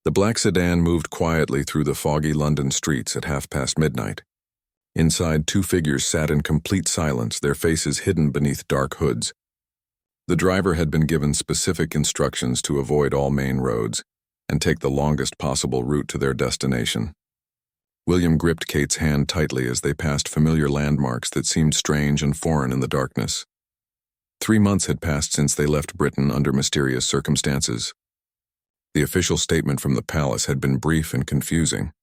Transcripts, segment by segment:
The black sedan moved quietly through the foggy London streets at midnight. Inside, two figures sat in complete silence, their faces hidden beneath dark hoods. The driver had been given specific instructions to avoid all main roads and take the longest possible route to their destination. William gripped Kate's hand tightly as they passed familiar landmarks that seemed strange and foreign in the darkness. 3 months had passed since they left Britain under mysterious circumstances. The official statement from the palace had been brief and confusing,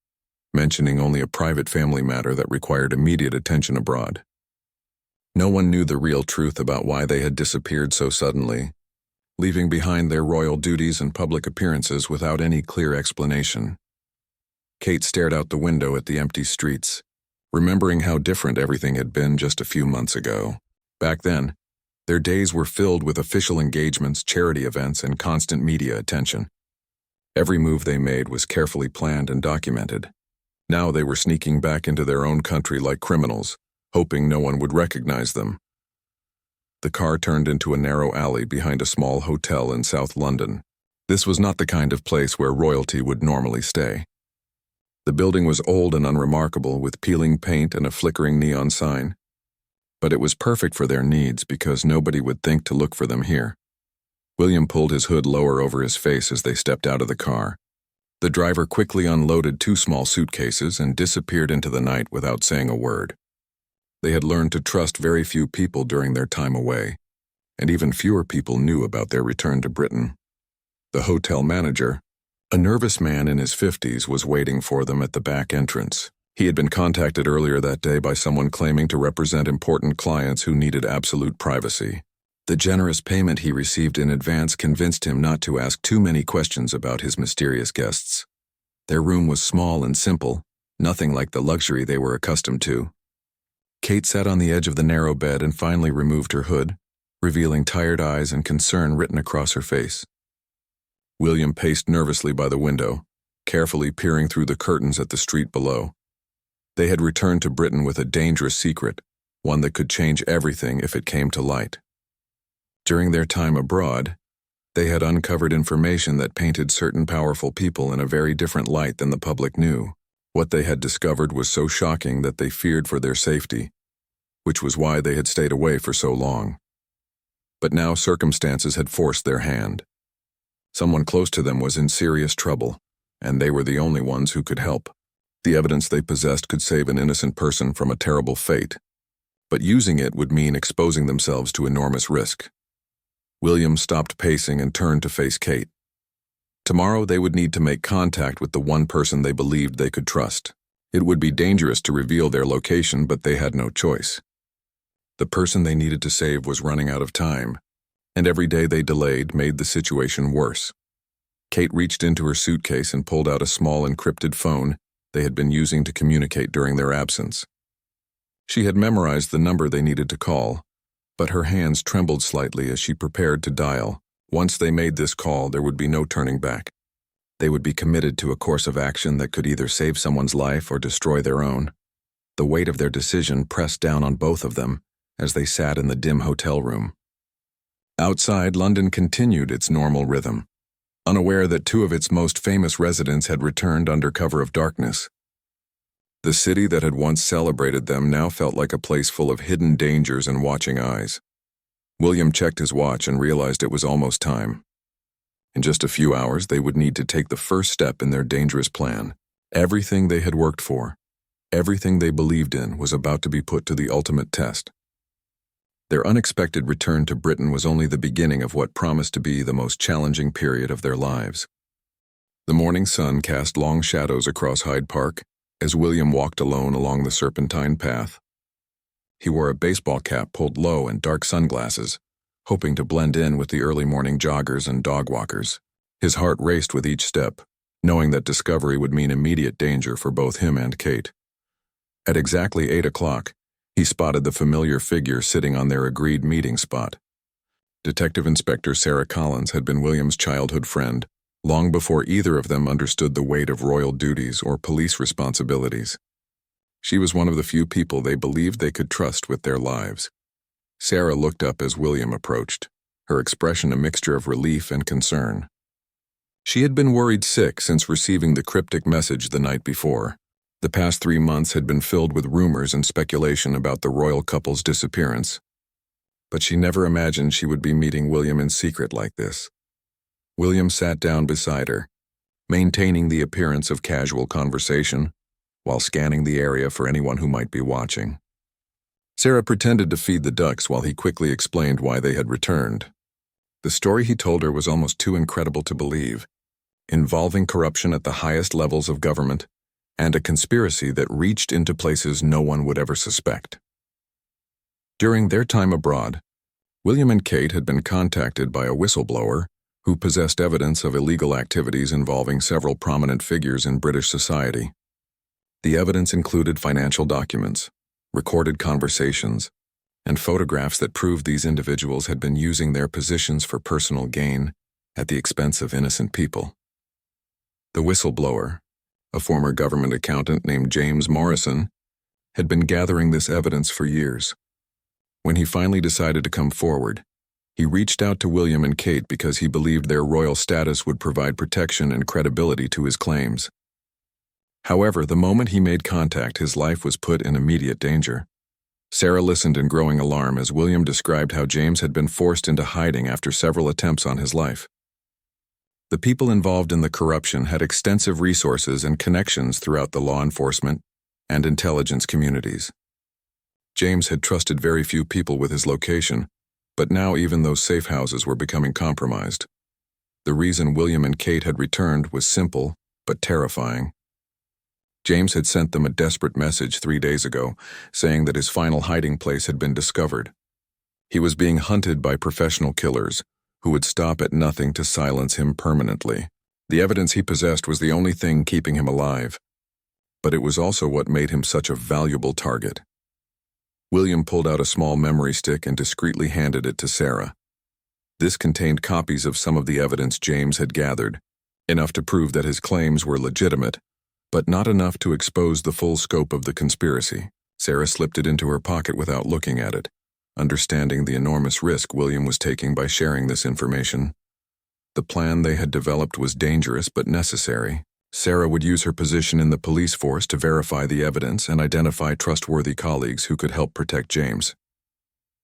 mentioning only a private family matter that required immediate attention abroad. No one knew the real truth about why they had disappeared so suddenly, leaving behind their royal duties and public appearances without any clear explanation. Kate stared out the window at the empty streets, remembering how different everything had been just a few months ago. Back then, their days were filled with official engagements, charity events, and constant media attention. Every move they made was carefully planned and documented. Now they were sneaking back into their own country like criminals, hoping no one would recognize them. The car turned into a narrow alley behind a small hotel in South London. This was not the kind of place where royalty would normally stay. The building was old and unremarkable, with peeling paint and a flickering neon sign. But it was perfect for their needs because nobody would think to look for them here. William pulled his hood lower over his face as they stepped out of the car. The driver quickly unloaded 2 small suitcases and disappeared into the night without saying a word. They had learned to trust very few people during their time away, and even fewer people knew about their return to Britain. The hotel manager, a nervous man in his 50s, was waiting for them at the back entrance. He had been contacted earlier that day by someone claiming to represent important clients who needed absolute privacy. The generous payment he received in advance convinced him not to ask too many questions about his mysterious guests. Their room was small and simple, nothing like the luxury they were accustomed to. Kate sat on the edge of the narrow bed and finally removed her hood, revealing tired eyes and concern written across her face. William paced nervously by the window, carefully peering through the curtains at the street below. They had returned to Britain with a dangerous secret, one that could change everything if it came to light. During their time abroad, they had uncovered information that painted certain powerful people in a very different light than the public knew. What they had discovered was so shocking that they feared for their safety, which was why they had stayed away for so long. But now circumstances had forced their hand. Someone close to them was in serious trouble, and they were the only ones who could help. The evidence they possessed could save an innocent person from a terrible fate, but using it would mean exposing themselves to enormous risk. William stopped pacing and turned to face Kate. Tomorrow they would need to make contact with the one person they believed they could trust. It would be dangerous to reveal their location, but they had no choice. The person they needed to save was running out of time, and every day they delayed made the situation worse. Kate reached into her suitcase and pulled out a small encrypted phone they had been using to communicate during their absence. She had memorized the number they needed to call, but her hands trembled slightly as she prepared to dial. Once they made this call, there would be no turning back. They would be committed to a course of action that could either save someone's life or destroy their own. The weight of their decision pressed down on both of them as they sat in the dim hotel room. Outside, London continued its normal rhythm, unaware that 2 of its most famous residents had returned under cover of darkness. The city that had once celebrated them now felt like a place full of hidden dangers and watching eyes. William checked his watch and realized it was almost time. In just a few hours, they would need to take the first step in their dangerous plan. Everything they had worked for, everything they believed in, was about to be put to the ultimate test. Their unexpected return to Britain was only the beginning of what promised to be the most challenging period of their lives. The morning sun cast long shadows across Hyde Park as William walked alone along the serpentine path. He wore a baseball cap pulled low and dark sunglasses, hoping to blend in with the early morning joggers and dog walkers. His heart raced with each step, knowing that discovery would mean immediate danger for both him and Kate. At exactly 8 o'clock, he spotted the familiar figure sitting on their agreed meeting spot. Detective Inspector Sarah Collins had been William's childhood friend, long before either of them understood the weight of royal duties or police responsibilities. She was one of the few people they believed they could trust with their lives. Sarah looked up as William approached, her expression a mixture of relief and concern. She had been worried sick since receiving the cryptic message the night before. The past 3 months had been filled with rumors and speculation about the royal couple's disappearance. But she never imagined she would be meeting William in secret like this. William sat down beside her, maintaining the appearance of casual conversation, while scanning the area for anyone who might be watching. Sarah pretended to feed the ducks while he quickly explained why they had returned. The story he told her was almost too incredible to believe, involving corruption at the highest levels of government and a conspiracy that reached into places no one would ever suspect. During their time abroad, William and Kate had been contacted by a whistleblower who possessed evidence of illegal activities involving several prominent figures in British society. The evidence included financial documents, recorded conversations, and photographs that proved these individuals had been using their positions for personal gain at the expense of innocent people. The whistleblower, a former government accountant named James Morrison, had been gathering this evidence for years. When he finally decided to come forward, he reached out to William and Kate because he believed their royal status would provide protection and credibility to his claims. However, the moment he made contact, his life was put in immediate danger. Sarah listened in growing alarm as William described how James had been forced into hiding after several attempts on his life. The people involved in the corruption had extensive resources and connections throughout the law enforcement and intelligence communities. James had trusted very few people with his location, but now even those safe houses were becoming compromised. The reason William and Kate had returned was simple but terrifying. James had sent them a desperate message 3 days ago, saying that his final hiding place had been discovered. He was being hunted by professional killers, who would stop at nothing to silence him permanently. The evidence he possessed was the only thing keeping him alive, but it was also what made him such a valuable target. William pulled out a small memory stick and discreetly handed it to Sarah. This contained copies of some of the evidence James had gathered, enough to prove that his claims were legitimate, but not enough to expose the full scope of the conspiracy. Sarah slipped it into her pocket without looking at it, understanding the enormous risk William was taking by sharing this information. The plan they had developed was dangerous but necessary. Sarah would use her position in the police force to verify the evidence and identify trustworthy colleagues who could help protect James.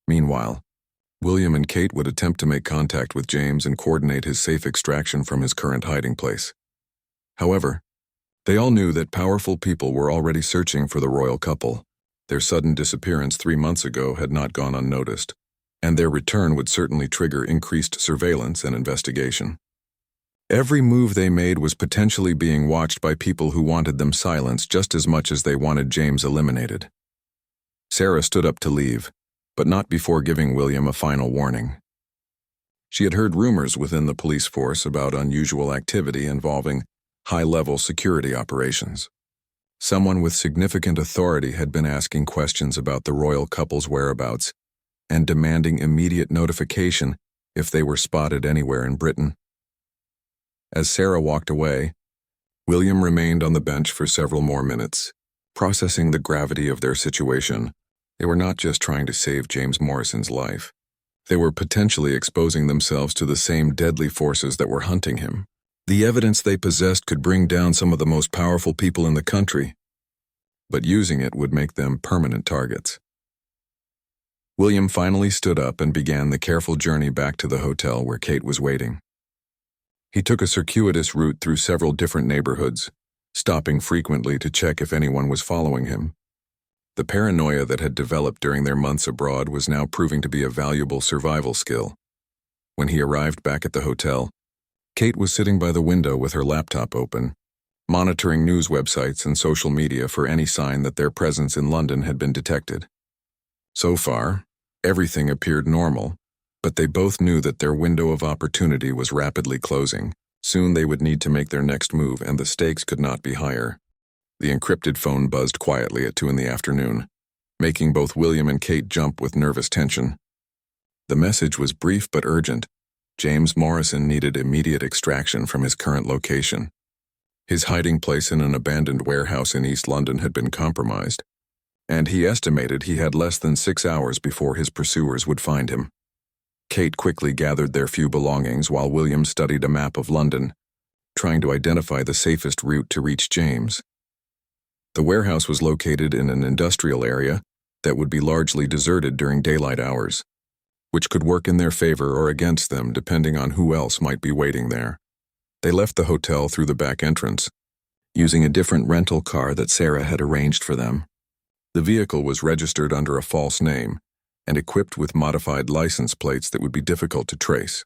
Meanwhile, William and Kate would attempt to make contact with James and coordinate his safe extraction from his current hiding place. However, they all knew that powerful people were already searching for the royal couple. Their sudden disappearance 3 months ago had not gone unnoticed, and their return would certainly trigger increased surveillance and investigation. Every move they made was potentially being watched by people who wanted them silenced just as much as they wanted James eliminated. Sarah stood up to leave, but not before giving William a final warning. She had heard rumors within the police force about unusual activity involving high-level security operations. Someone with significant authority had been asking questions about the royal couple's whereabouts and demanding immediate notification if they were spotted anywhere in Britain. As Sarah walked away, William remained on the bench for several more minutes, processing the gravity of their situation. They were not just trying to save James Morrison's life. They were potentially exposing themselves to the same deadly forces that were hunting him. The evidence they possessed could bring down some of the most powerful people in the country, but using it would make them permanent targets. William finally stood up and began the careful journey back to the hotel where Kate was waiting. He took a circuitous route through several different neighborhoods, stopping frequently to check if anyone was following him. The paranoia that had developed during their months abroad was now proving to be a valuable survival skill. When he arrived back at the hotel, Kate was sitting by the window with her laptop open, monitoring news websites and social media for any sign that their presence in London had been detected. So far, everything appeared normal, but they both knew that their window of opportunity was rapidly closing. Soon they would need to make their next move, and the stakes could not be higher. The encrypted phone buzzed quietly at 2 p.m, making both William and Kate jump with nervous tension. The message was brief but urgent. James Morrison needed immediate extraction from his current location. His hiding place in an abandoned warehouse in East London had been compromised, and he estimated he had less than 6 hours before his pursuers would find him. Kate quickly gathered their few belongings while William studied a map of London, trying to identify the safest route to reach James. The warehouse was located in an industrial area that would be largely deserted during daylight hours, which could work in their favor or against them depending on who else might be waiting there. They left the hotel through the back entrance, using a different rental car that Sarah had arranged for them. The vehicle was registered under a false name and equipped with modified license plates that would be difficult to trace.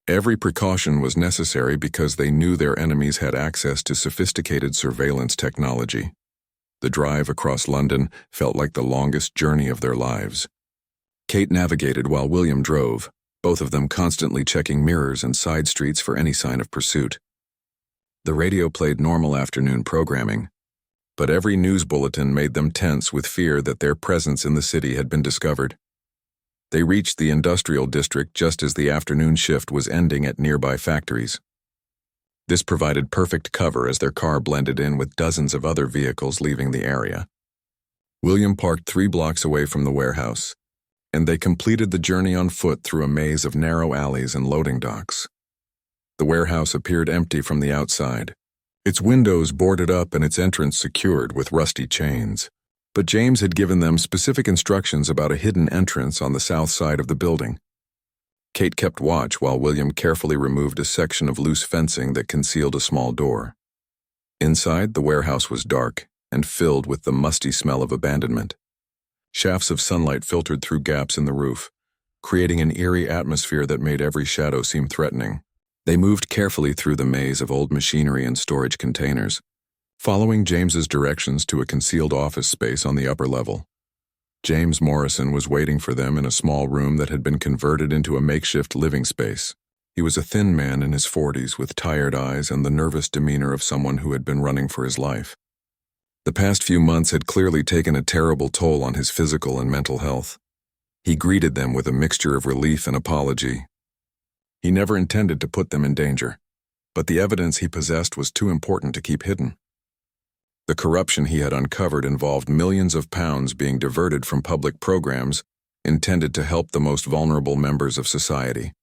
Every precaution was necessary because they knew their enemies had access to sophisticated surveillance technology. The drive across London felt like the longest journey of their lives. Kate navigated while William drove, both of them constantly checking mirrors and side streets for any sign of pursuit. The radio played normal afternoon programming, but every news bulletin made them tense with fear that their presence in the city had been discovered. They reached the industrial district just as the afternoon shift was ending at nearby factories. This provided perfect cover as their car blended in with dozens of other vehicles leaving the area. William parked 3 blocks away from the warehouse, and they completed the journey on foot through a maze of narrow alleys and loading docks. The warehouse appeared empty from the outside, its windows boarded up and its entrance secured with rusty chains. But James had given them specific instructions about a hidden entrance on the south side of the building. Kate kept watch while William carefully removed a section of loose fencing that concealed a small door. Inside, the warehouse was dark and filled with the musty smell of abandonment. Shafts of sunlight filtered through gaps in the roof, creating an eerie atmosphere that made every shadow seem threatening. They moved carefully through the maze of old machinery and storage containers, following James's directions to a concealed office space on the upper level. James Morrison was waiting for them in a small room that had been converted into a makeshift living space. He was a thin man in his 40s with tired eyes and the nervous demeanor of someone who had been running for his life. The past few months had clearly taken a terrible toll on his physical and mental health. He greeted them with a mixture of relief and apology. He never intended to put them in danger, but the evidence he possessed was too important to keep hidden. The corruption he had uncovered involved millions of pounds being diverted from public programs intended to help the most vulnerable members of society.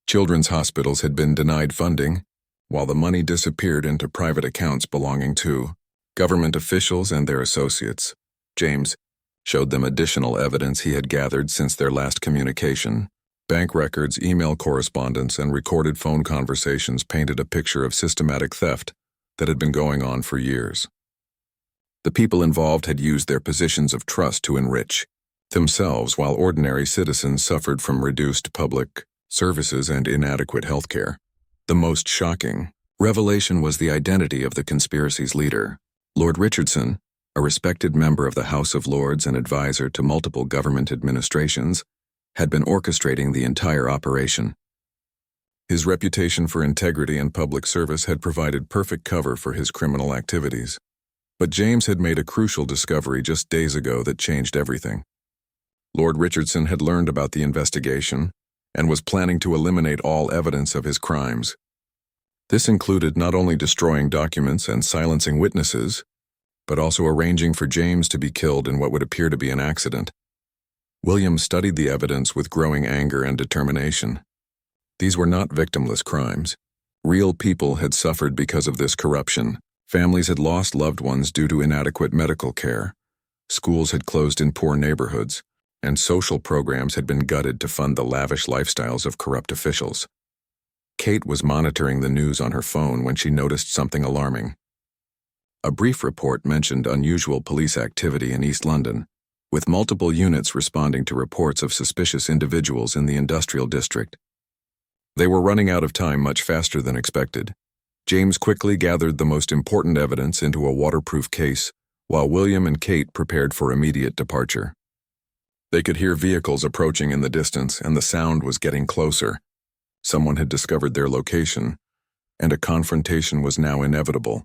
Children's hospitals had been denied funding, while the money disappeared into private accounts belonging to government officials and their associates. James showed them additional evidence he had gathered since their last communication. Bank records, email correspondence, and recorded phone conversations painted a picture of systematic theft that had been going on for years. The people involved had used their positions of trust to enrich themselves while ordinary citizens suffered from reduced public services and inadequate health care. The most shocking revelation was the identity of the conspiracy's leader. Lord Richardson, a respected member of the House of Lords and advisor to multiple government administrations, had been orchestrating the entire operation. His reputation for integrity and public service had provided perfect cover for his criminal activities. But James had made a crucial discovery just days ago that changed everything. Lord Richardson had learned about the investigation and was planning to eliminate all evidence of his crimes. This included not only destroying documents and silencing witnesses, but also arranging for James to be killed in what would appear to be an accident. William studied the evidence with growing anger and determination. These were not victimless crimes. Real people had suffered because of this corruption. Families had lost loved ones due to inadequate medical care. Schools had closed in poor neighborhoods, and social programs had been gutted to fund the lavish lifestyles of corrupt officials. Kate was monitoring the news on her phone when she noticed something alarming. A brief report mentioned unusual police activity in East London, with multiple units responding to reports of suspicious individuals in the industrial district. They were running out of time much faster than expected. James quickly gathered the most important evidence into a waterproof case, while William and Kate prepared for immediate departure. They could hear vehicles approaching in the distance, and the sound was getting closer. Someone had discovered their location, and a confrontation was now inevitable.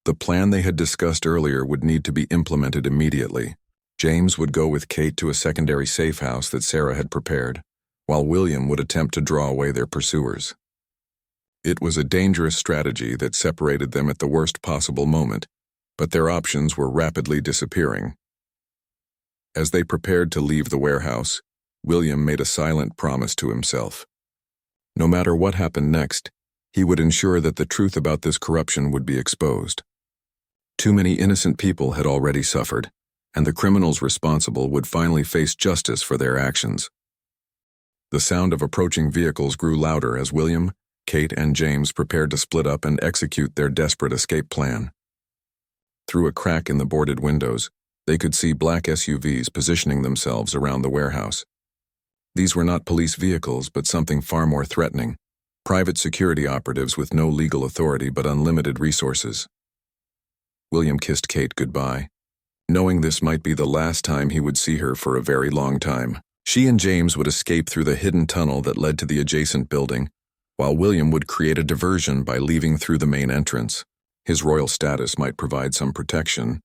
The plan they had discussed earlier would need to be implemented immediately. James would go with Kate to a secondary safe house that Sarah had prepared, while William would attempt to draw away their pursuers. It was a dangerous strategy that separated them at the worst possible moment, but their options were rapidly disappearing. As they prepared to leave the warehouse, William made a silent promise to himself. No matter what happened next, He would ensure that the truth about this corruption would be exposed. Too many innocent people had already suffered, and the criminals responsible would finally face justice for their actions. The sound of approaching vehicles grew louder as William, Kate, and James prepared to split up and execute their desperate escape plan. Through a crack in the boarded windows, they could see black SUVs positioning themselves around the warehouse. These were not police vehicles, but something far more threatening: private security operatives with no legal authority but unlimited resources. William kissed Kate goodbye, knowing this might be the last time he would see her for a very long time. She and James would escape through the hidden tunnel that led to the adjacent building, while William would create a diversion by leaving through the main entrance. His royal status might provide some protection,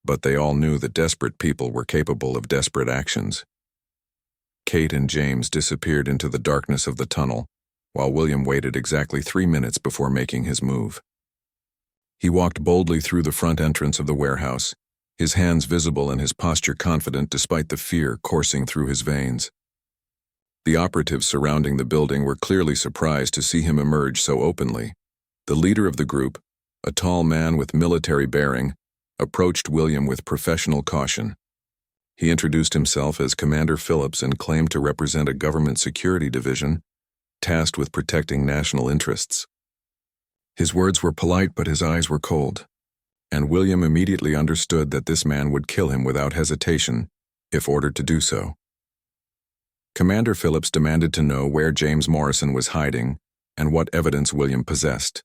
but they all knew that desperate people were capable of desperate actions. Kate and James disappeared into the darkness of the tunnel, while William waited exactly 3 minutes before making his move. He walked boldly through the front entrance of the warehouse, his hands visible and his posture confident despite the fear coursing through his veins. The operatives surrounding the building were clearly surprised to see him emerge so openly. The leader of the group, a tall man with military bearing, approached William with professional caution. He introduced himself as Commander Phillips and claimed to represent a government security division tasked with protecting national interests. His words were polite, but his eyes were cold, and William immediately understood that this man would kill him without hesitation, if ordered to do so. Commander Phillips demanded to know where James Morrison was hiding and what evidence William possessed.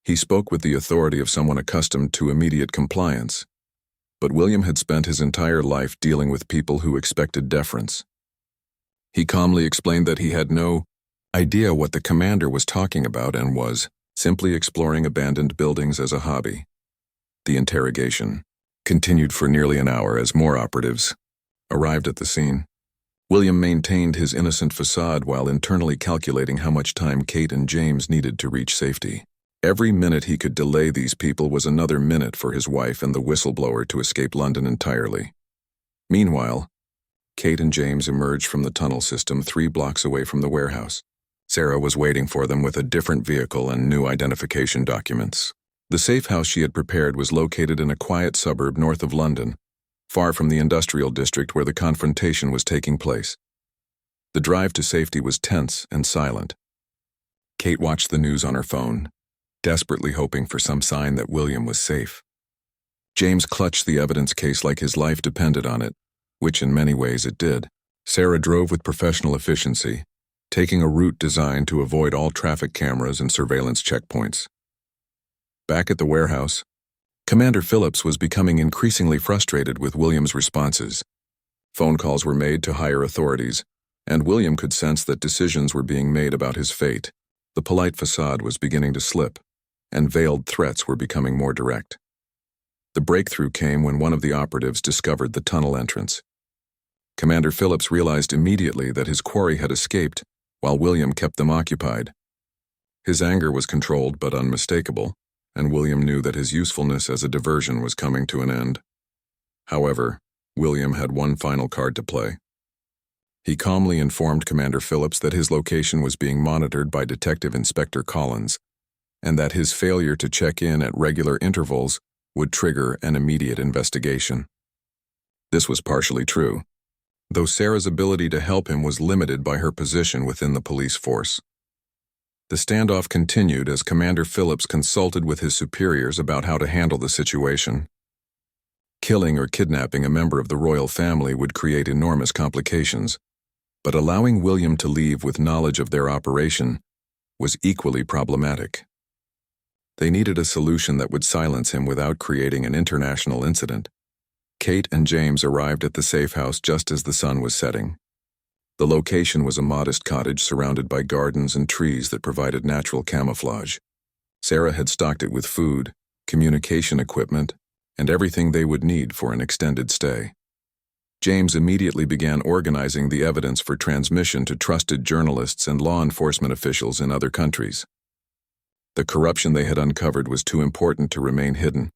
He spoke with the authority of someone accustomed to immediate compliance, but William had spent his entire life dealing with people who expected deference. He calmly explained that he had no idea what the commander was talking about and was simply exploring abandoned buildings as a hobby. The interrogation continued for nearly an hour as more operatives arrived at the scene. William maintained his innocent facade while internally calculating how much time Kate and James needed to reach safety. Every minute he could delay these people was another minute for his wife and the whistleblower to escape London entirely. Meanwhile, Kate and James emerged from the tunnel system 3 blocks away from the warehouse. Sarah was waiting for them with a different vehicle and new identification documents. The safe house she had prepared was located in a quiet suburb north of London, far from the industrial district where the confrontation was taking place. The drive to safety was tense and silent. Kate watched the news on her phone, desperately hoping for some sign that William was safe. James clutched the evidence case like his life depended on it, which in many ways it did. Sarah drove with professional efficiency, taking a route designed to avoid all traffic cameras and surveillance checkpoints. Back at the warehouse, Commander Phillips was becoming increasingly frustrated with William's responses. Phone calls were made to higher authorities, and William could sense that decisions were being made about his fate. The polite facade was beginning to slip, and veiled threats were becoming more direct. The breakthrough came when one of the operatives discovered the tunnel entrance. Commander Phillips realized immediately that his quarry had escaped while William kept them occupied. His anger was controlled but unmistakable, and William knew that his usefulness as a diversion was coming to an end. However, William had one final card to play. He calmly informed Commander Phillips that his location was being monitored by Detective Inspector Collins, and that his failure to check in at regular intervals would trigger an immediate investigation. This was partially true, though Sarah's ability to help him was limited by her position within the police force. The standoff continued as Commander Phillips consulted with his superiors about how to handle the situation. Killing or kidnapping a member of the royal family would create enormous complications, but allowing William to leave with knowledge of their operation was equally problematic. They needed a solution that would silence him without creating an international incident. Kate and James arrived at the safe house just as the sun was setting. The location was a modest cottage surrounded by gardens and trees that provided natural camouflage. Sarah had stocked it with food, communication equipment, and everything they would need for an extended stay. James immediately began organizing the evidence for transmission to trusted journalists and law enforcement officials in other countries. The corruption they had uncovered was too important to remain hidden,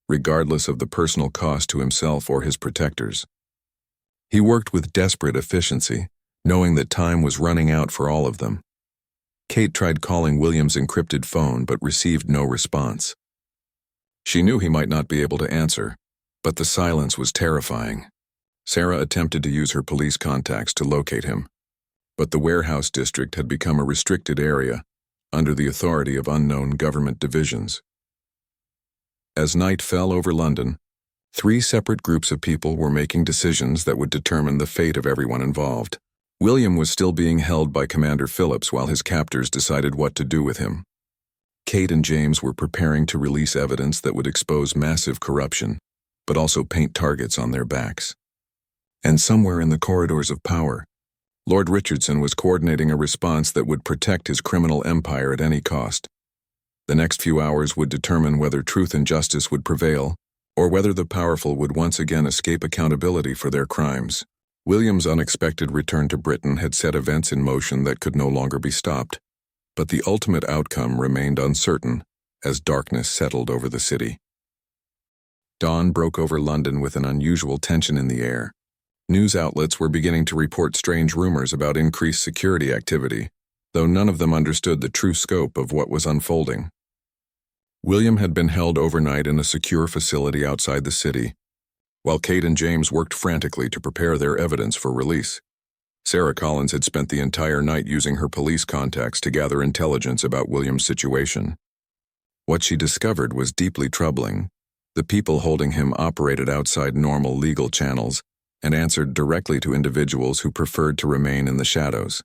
regardless of the personal cost to himself or his protectors. He worked with desperate efficiency, knowing that time was running out for all of them. Kate tried calling William's encrypted phone but received no response. She knew he might not be able to answer, but the silence was terrifying. Sarah attempted to use her police contacts to locate him, but the warehouse district had become a restricted area under the authority of unknown government divisions. As night fell over London, 3 separate groups of people were making decisions that would determine the fate of everyone involved. William was still being held by Commander Phillips while his captors decided what to do with him. Kate and James were preparing to release evidence that would expose massive corruption, but also paint targets on their backs. And somewhere in the corridors of power, Lord Richardson was coordinating a response that would protect his criminal empire at any cost. The next few hours would determine whether truth and justice would prevail, or whether the powerful would once again escape accountability for their crimes. William's unexpected return to Britain had set events in motion that could no longer be stopped, but the ultimate outcome remained uncertain as darkness settled over the city. Dawn broke over London with an unusual tension in the air. News outlets were beginning to report strange rumors about increased security activity, though none of them understood the true scope of what was unfolding. William had been held overnight in a secure facility outside the city, while Kate and James worked frantically to prepare their evidence for release. Sarah Collins had spent the entire night using her police contacts to gather intelligence about William's situation. What she discovered was deeply troubling. The people holding him operated outside normal legal channels and answered directly to individuals who preferred to remain in the shadows.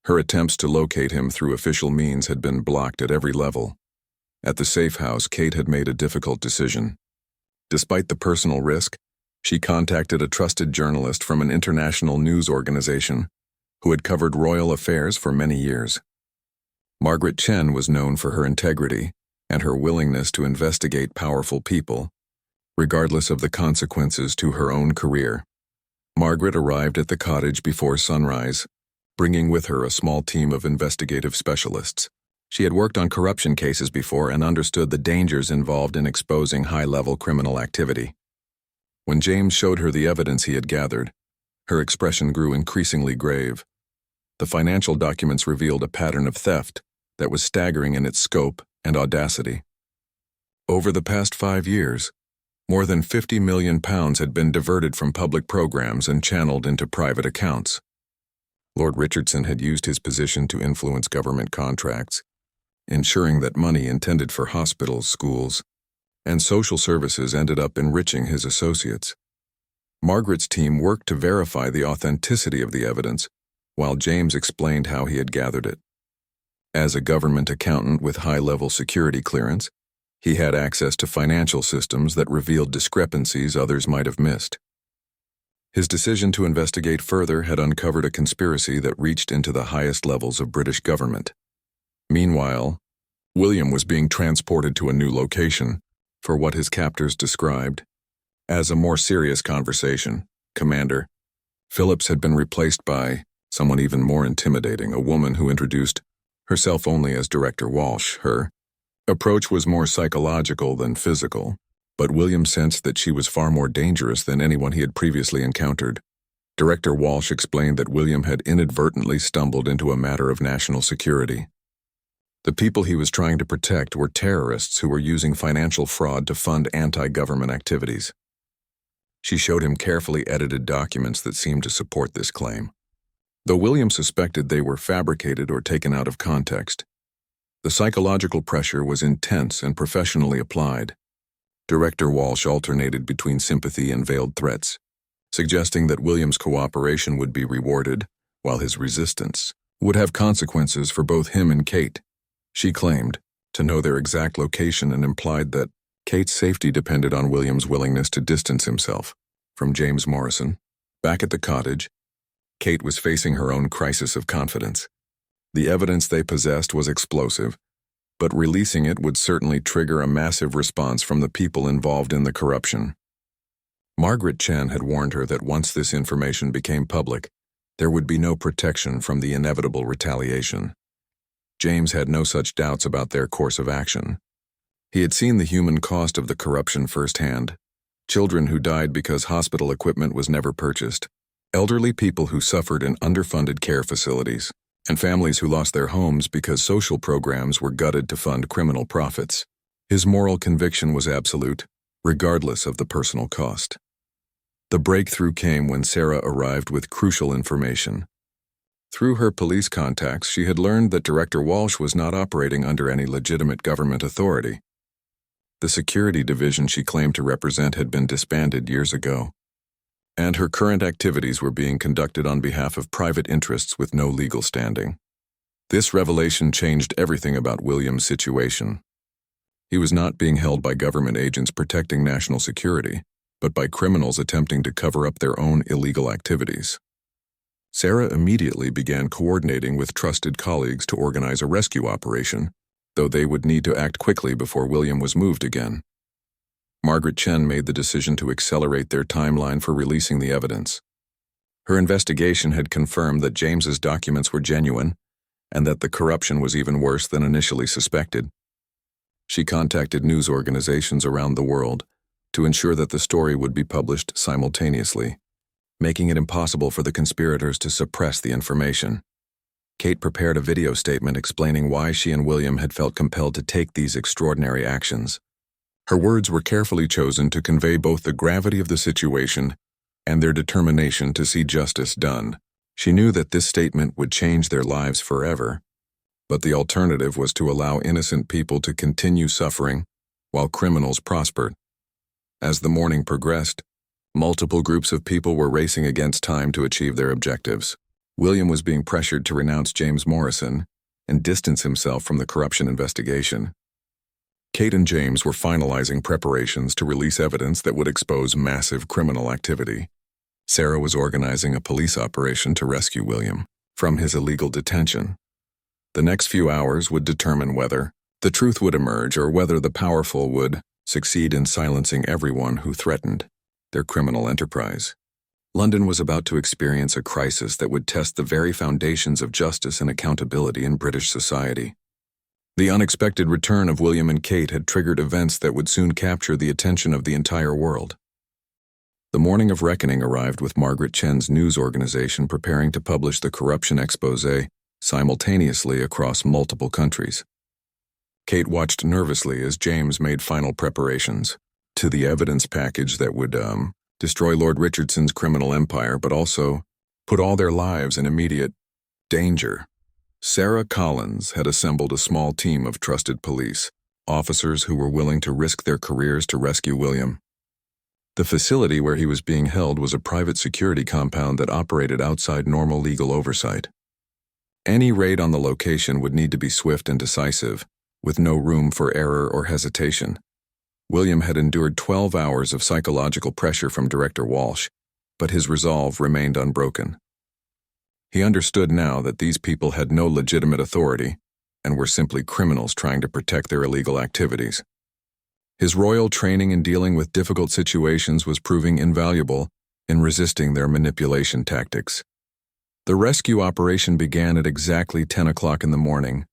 Her attempts to locate him through official means had been blocked at every level. At the safe house, Kate had made a difficult decision. Despite the personal risk, she contacted a trusted journalist from an international news organization who had covered royal affairs for many years. Margaret Chen was known for her integrity and her willingness to investigate powerful people, regardless of the consequences to her own career. Margaret arrived at the cottage before sunrise, bringing with her a small team of investigative specialists. She had worked on corruption cases before and understood the dangers involved in exposing high-level criminal activity. When James showed her the evidence he had gathered, her expression grew increasingly grave. The financial documents revealed a pattern of theft that was staggering in its scope and audacity. Over the past 5 years, more than £50 million had been diverted from public programs and channeled into private accounts. Lord Richardson had used his position to influence government contracts, ensuring that money intended for hospitals, schools, and social services ended up enriching his associates. Margaret's team worked to verify the authenticity of the evidence, while James explained how he had gathered it. As a government accountant with high-level security clearance, he had access to financial systems that revealed discrepancies others might have missed. His decision to investigate further had uncovered a conspiracy that reached into the highest levels of British government. Meanwhile, William was being transported to a new location for what his captors described as a more serious conversation. Commander Phillips had been replaced by someone even more intimidating, a woman who introduced herself only as Director Walsh. Her approach was more psychological than physical, but William sensed that she was far more dangerous than anyone he had previously encountered. Director Walsh explained that William had inadvertently stumbled into a matter of national security. The people he was trying to protect were terrorists who were using financial fraud to fund anti-government activities. She showed him carefully edited documents that seemed to support this claim, though William suspected they were fabricated or taken out of context. The psychological pressure was intense and professionally applied. Director Walsh alternated between sympathy and veiled threats, suggesting that William's cooperation would be rewarded, while his resistance would have consequences for both him and Kate. She claimed to know their exact location and implied that Kate's safety depended on William's willingness to distance himself from James Morrison. Back at the cottage, Kate was facing her own crisis of confidence. The evidence they possessed was explosive, but releasing it would certainly trigger a massive response from the people involved in the corruption. Margaret Chen had warned her that once this information became public, there would be no protection from the inevitable retaliation. James had no such doubts about their course of action. He had seen the human cost of the corruption firsthand: children who died because hospital equipment was never purchased, elderly people who suffered in underfunded care facilities, and families who lost their homes because social programs were gutted to fund criminal profits. His moral conviction was absolute, regardless of the personal cost. The breakthrough came when Sarah arrived with crucial information. Through her police contacts, she had learned that Director Walsh was not operating under any legitimate government authority. The security division she claimed to represent had been disbanded years ago, and her current activities were being conducted on behalf of private interests with no legal standing. This revelation changed everything about William's situation. He was not being held by government agents protecting national security, but by criminals attempting to cover up their own illegal activities. Sarah immediately began coordinating with trusted colleagues to organize a rescue operation, though they would need to act quickly before William was moved again. Margaret Chen made the decision to accelerate their timeline for releasing the evidence. Her investigation had confirmed that James's documents were genuine, and that the corruption was even worse than initially suspected. She contacted news organizations around the world to ensure that the story would be published simultaneously, making it impossible for the conspirators to suppress the information. Kate prepared a video statement explaining why she and William had felt compelled to take these extraordinary actions. Her words were carefully chosen to convey both the gravity of the situation and their determination to see justice done. She knew that this statement would change their lives forever, but the alternative was to allow innocent people to continue suffering while criminals prospered. As the morning progressed, multiple groups of people were racing against time to achieve their objectives. William was being pressured to renounce James Morrison and distance himself from the corruption investigation. Kate and James were finalizing preparations to release evidence that would expose massive criminal activity. Sarah was organizing a police operation to rescue William from his illegal detention. The next few hours would determine whether the truth would emerge or whether the powerful would succeed in silencing everyone who threatened their criminal enterprise. London was about to experience a crisis that would test the very foundations of justice and accountability in British society. The unexpected return of William and Kate had triggered events that would soon capture the attention of the entire world. The morning of reckoning arrived with Margaret Chen's news organization preparing to publish the corruption exposé simultaneously across multiple countries. Kate watched nervously as James made final preparations to the evidence package that would destroy Lord Richardson's criminal empire, but also put all their lives in immediate danger. Sarah Collins had assembled a small team of trusted police officers who were willing to risk their careers to rescue William. The facility where he was being held was a private security compound that operated outside normal legal oversight. Any raid on the location would need to be swift and decisive, with no room for error or hesitation. William had endured 12 hours of psychological pressure from Director Walsh, but his resolve remained unbroken. He understood now that these people had no legitimate authority and were simply criminals trying to protect their illegal activities. His royal training in dealing with difficult situations was proving invaluable in resisting their manipulation tactics. The rescue operation began at exactly 10 o'clock in the morning.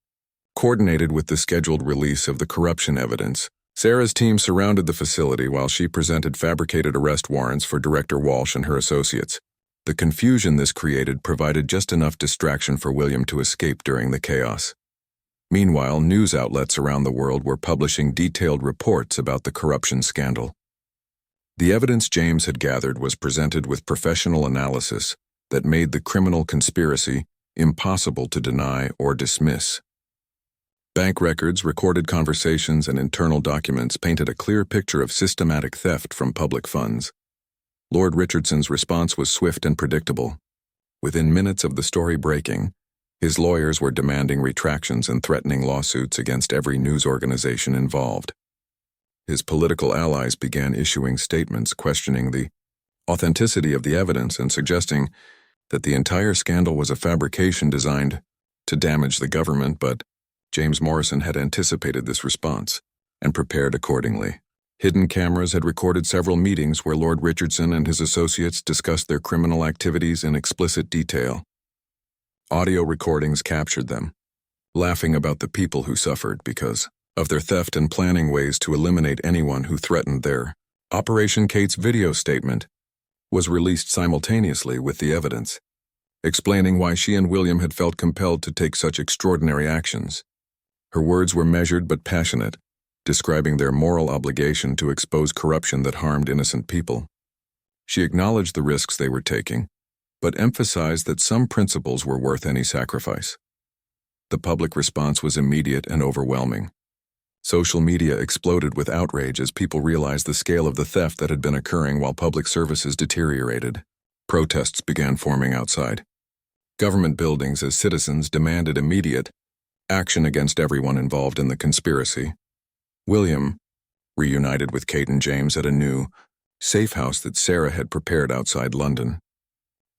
Coordinated with the scheduled release of the corruption evidence, Sarah's team surrounded the facility while she presented fabricated arrest warrants for Director Walsh and her associates. The confusion this created provided just enough distraction for William to escape during the chaos. Meanwhile, news outlets around the world were publishing detailed reports about the corruption scandal. The evidence James had gathered was presented with professional analysis that made the criminal conspiracy impossible to deny or dismiss. Bank records, recorded conversations, and internal documents painted a clear picture of systematic theft from public funds. Lord Richardson's response was swift and predictable. Within minutes of the story breaking, his lawyers were demanding retractions and threatening lawsuits against every news organization involved. His political allies began issuing statements questioning the authenticity of the evidence and suggesting that the entire scandal was a fabrication designed to damage the government, but James Morrison had anticipated this response and prepared accordingly. Hidden cameras had recorded several meetings where Lord Richardson and his associates discussed their criminal activities in explicit detail. Audio recordings captured them, laughing about the people who suffered because of their theft and planning ways to eliminate anyone who threatened their Operation Kate's video statement was released simultaneously with the evidence. explaining why she and William had felt compelled to take such extraordinary actions. Her words were measured but passionate, describing their moral obligation to expose corruption that harmed innocent people. She acknowledged the risks they were taking, but emphasized that some principles were worth any sacrifice. The public response was immediate and overwhelming. Social media exploded with outrage as people realized the scale of the theft that had been occurring while public services deteriorated. Protests began forming outside government buildings as citizens demanded immediate action against everyone involved in the conspiracy. William reunited with Kate and James at a new, safe house that Sarah had prepared outside London.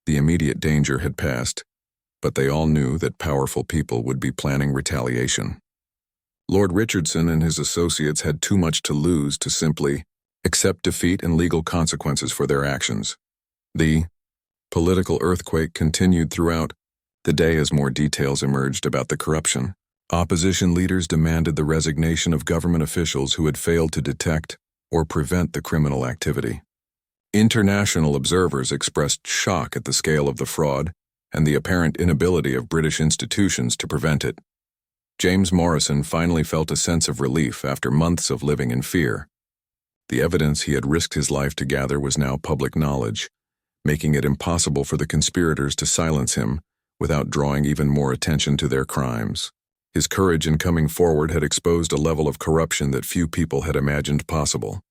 The immediate danger had passed, but they all knew that powerful people would be planning retaliation. Lord Richardson and his associates had too much to lose to simply accept defeat and legal consequences for their actions. The political earthquake continued throughout the day as more details emerged about the corruption. Opposition leaders demanded the resignation of government officials who had failed to detect or prevent the criminal activity. International observers expressed shock at the scale of the fraud and the apparent inability of British institutions to prevent it. James Morrison finally felt a sense of relief after months of living in fear. The evidence he had risked his life to gather was now public knowledge, making it impossible for the conspirators to silence him without drawing even more attention to their crimes. His courage in coming forward had exposed a level of corruption that few people had imagined possible.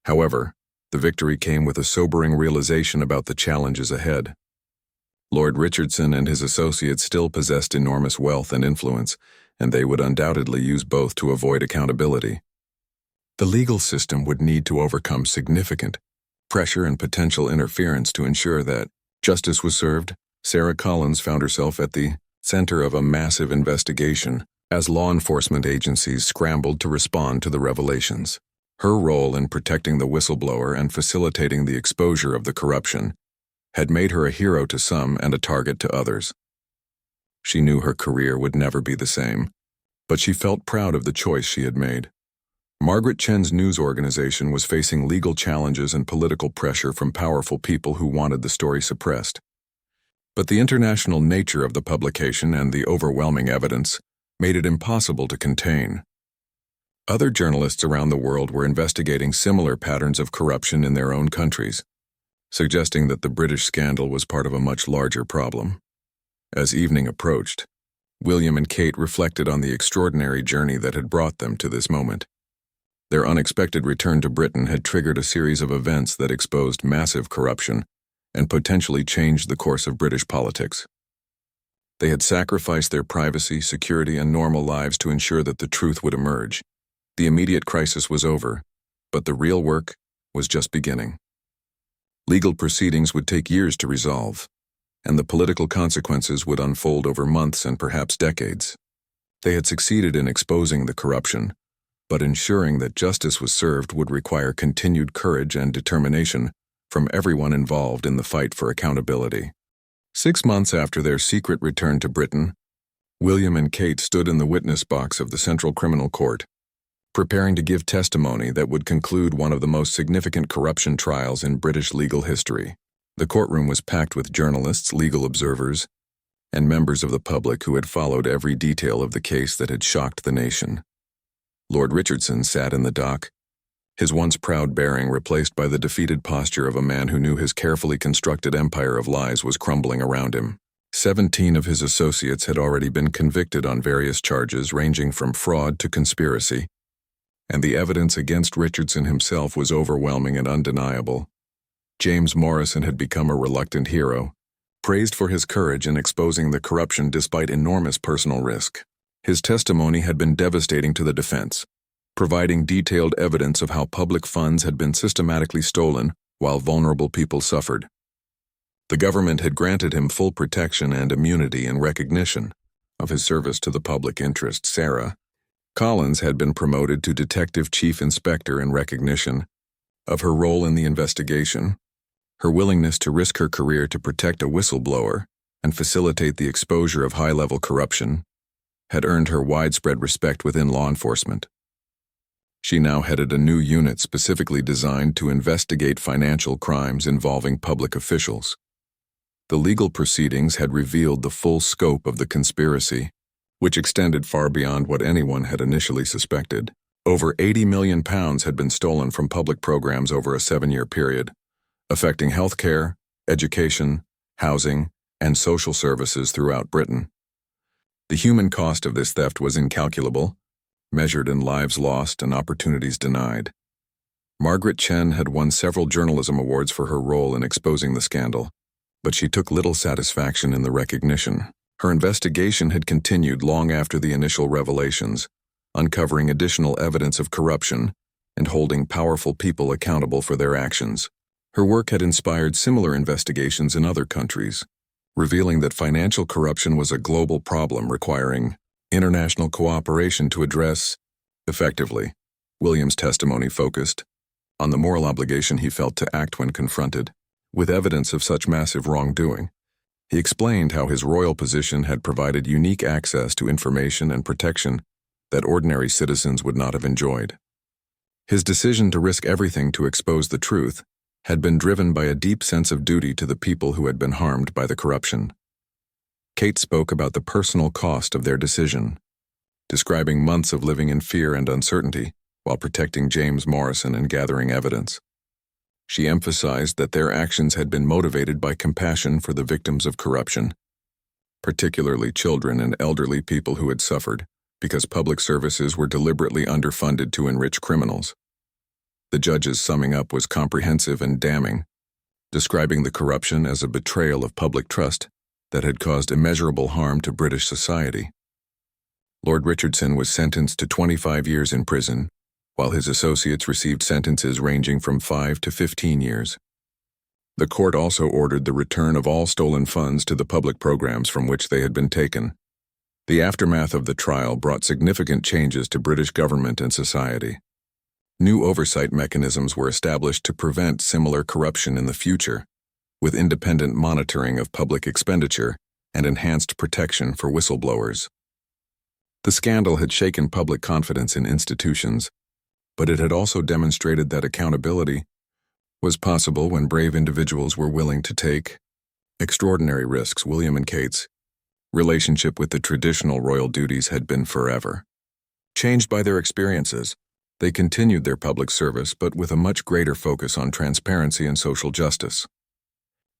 However, the victory came with a sobering realization about the challenges ahead. Lord Richardson and his associates still possessed enormous wealth and influence, and they would undoubtedly use both to avoid accountability. The legal system would need to overcome significant pressure and potential interference to ensure that justice was served. Sarah Collins found herself at the center of a massive investigation as law enforcement agencies scrambled to respond to the revelations. Her role in protecting the whistleblower and facilitating the exposure of the corruption had made her a hero to some and a target to others. She knew her career would never be the same, but she felt proud of the choice she had made. Margaret Chen's news organization was facing legal challenges and political pressure from powerful people who wanted the story suppressed. But the international nature of the publication and the overwhelming evidence made it impossible to contain. Other journalists around the world were investigating similar patterns of corruption in their own countries, suggesting that the British scandal was part of a much larger problem. As evening approached, William and Kate reflected on the extraordinary journey that had brought them to this moment. Their unexpected return to Britain had triggered a series of events that exposed massive corruption and potentially changed the course of British politics. They had sacrificed their privacy, security, and normal lives to ensure that the truth would emerge. The immediate crisis was over, but the real work was just beginning. Legal proceedings would take years to resolve, and the political consequences would unfold over months and perhaps decades. They had succeeded in exposing the corruption, but ensuring that justice was served would require continued courage and determination from everyone involved in the fight for accountability. 6 months after their secret return to Britain, William and Kate stood in the witness box of the Central Criminal Court, preparing to give testimony that would conclude one of the most significant corruption trials in British legal history. The courtroom was packed with journalists, legal observers, and members of the public who had followed every detail of the case that had shocked the nation. Lord Richardson sat in the dock, his once proud bearing replaced by the defeated posture of a man who knew his carefully constructed empire of lies was crumbling around him. 17 of his associates had already been convicted on various charges ranging from fraud to conspiracy, and the evidence against Richardson himself was overwhelming and undeniable. James Morrison had become a reluctant hero, praised for his courage in exposing the corruption despite enormous personal risk. His testimony had been devastating to the defense, providing detailed evidence of how public funds had been systematically stolen while vulnerable people suffered. The government had granted him full protection and immunity in recognition of his service to the public interest. Sarah Collins had been promoted to Detective Chief Inspector in recognition of her role in the investigation. Her willingness to risk her career to protect a whistleblower and facilitate the exposure of high-level corruption had earned her widespread respect within law enforcement. She now headed a new unit specifically designed to investigate financial crimes involving public officials. The legal proceedings had revealed the full scope of the conspiracy, which extended far beyond what anyone had initially suspected. Over £80 million had been stolen from public programs over a 7-year period, affecting healthcare, education, housing, and social services throughout Britain. The human cost of this theft was incalculable, measured in lives lost and opportunities denied. Margaret Chen had won several journalism awards for her role in exposing the scandal, but she took little satisfaction in the recognition. Her investigation had continued long after the initial revelations, uncovering additional evidence of corruption and holding powerful people accountable for their actions. Her work had inspired similar investigations in other countries, revealing that financial corruption was a global problem requiring international cooperation to address effectively. William's testimony focused on the moral obligation he felt to act when confronted with evidence of such massive wrongdoing. He explained how his royal position had provided unique access to information and protection that ordinary citizens would not have enjoyed. His decision to risk everything to expose the truth had been driven by a deep sense of duty to the people who had been harmed by the corruption. Kate spoke about the personal cost of their decision, describing months of living in fear and uncertainty while protecting James Morrison and gathering evidence. She emphasized that their actions had been motivated by compassion for the victims of corruption, particularly children and elderly people who had suffered because public services were deliberately underfunded to enrich criminals. The judge's summing up was comprehensive and damning, describing the corruption as a betrayal of public trust that had caused immeasurable harm to British society. Lord Richardson was sentenced to 25 years in prison, while his associates received sentences ranging from 5 to 15 years. The court also ordered the return of all stolen funds to the public programs from which they had been taken. The aftermath of the trial brought significant changes to British government and society. New oversight mechanisms were established to prevent similar corruption in the future, with independent monitoring of public expenditure and enhanced protection for whistleblowers. The scandal had shaken public confidence in institutions, but it had also demonstrated that accountability was possible when brave individuals were willing to take extraordinary risks. William and Kate's relationship with the traditional royal duties had been forever changed by their experiences. They continued their public service, but with a much greater focus on transparency and social justice.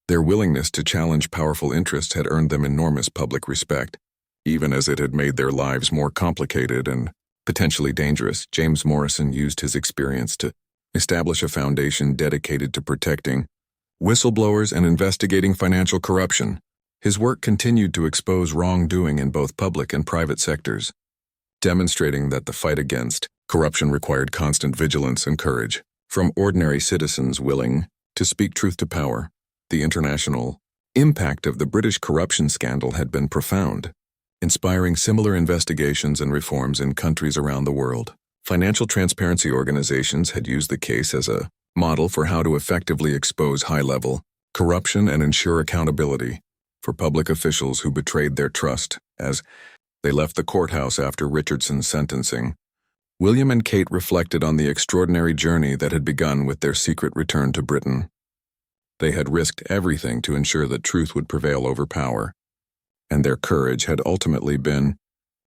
Their willingness to challenge powerful interests had earned them enormous public respect, even as it had made their lives more complicated and potentially dangerous. James Morrison used his experience to establish a foundation dedicated to protecting whistleblowers and investigating financial corruption. His work continued to expose wrongdoing in both public and private sectors, demonstrating that the fight against corruption required constant vigilance and courage. From ordinary citizens willing to speak truth to power, the international impact of the British corruption scandal had been profound, inspiring similar investigations and reforms in countries around the world. Financial transparency organizations had used the case as a model for how to effectively expose high-level corruption and ensure accountability for public officials who betrayed their trust. As they left the courthouse after Richardson's sentencing, William and Kate reflected on the extraordinary journey that had begun with their secret return to Britain. They had risked everything to ensure that truth would prevail over power, and their courage had ultimately been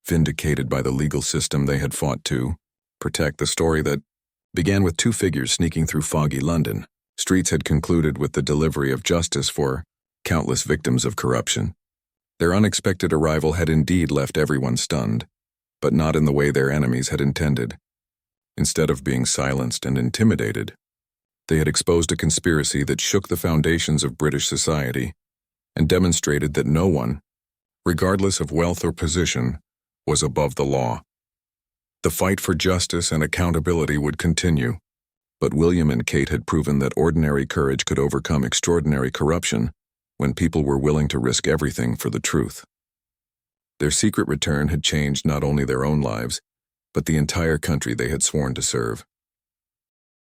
vindicated by the legal system they had fought to protect. The story that began with 2 figures sneaking through foggy London streets had concluded with the delivery of justice for countless victims of corruption. Their unexpected arrival had indeed left everyone stunned, but not in the way their enemies had intended. Instead of being silenced and intimidated, they had exposed a conspiracy that shook the foundations of British society and demonstrated that no one, regardless of wealth or position, was above the law. The fight for justice and accountability would continue, but William and Kate had proven that ordinary courage could overcome extraordinary corruption when people were willing to risk everything for the truth. Their secret return had changed not only their own lives, but the entire country they had sworn to serve.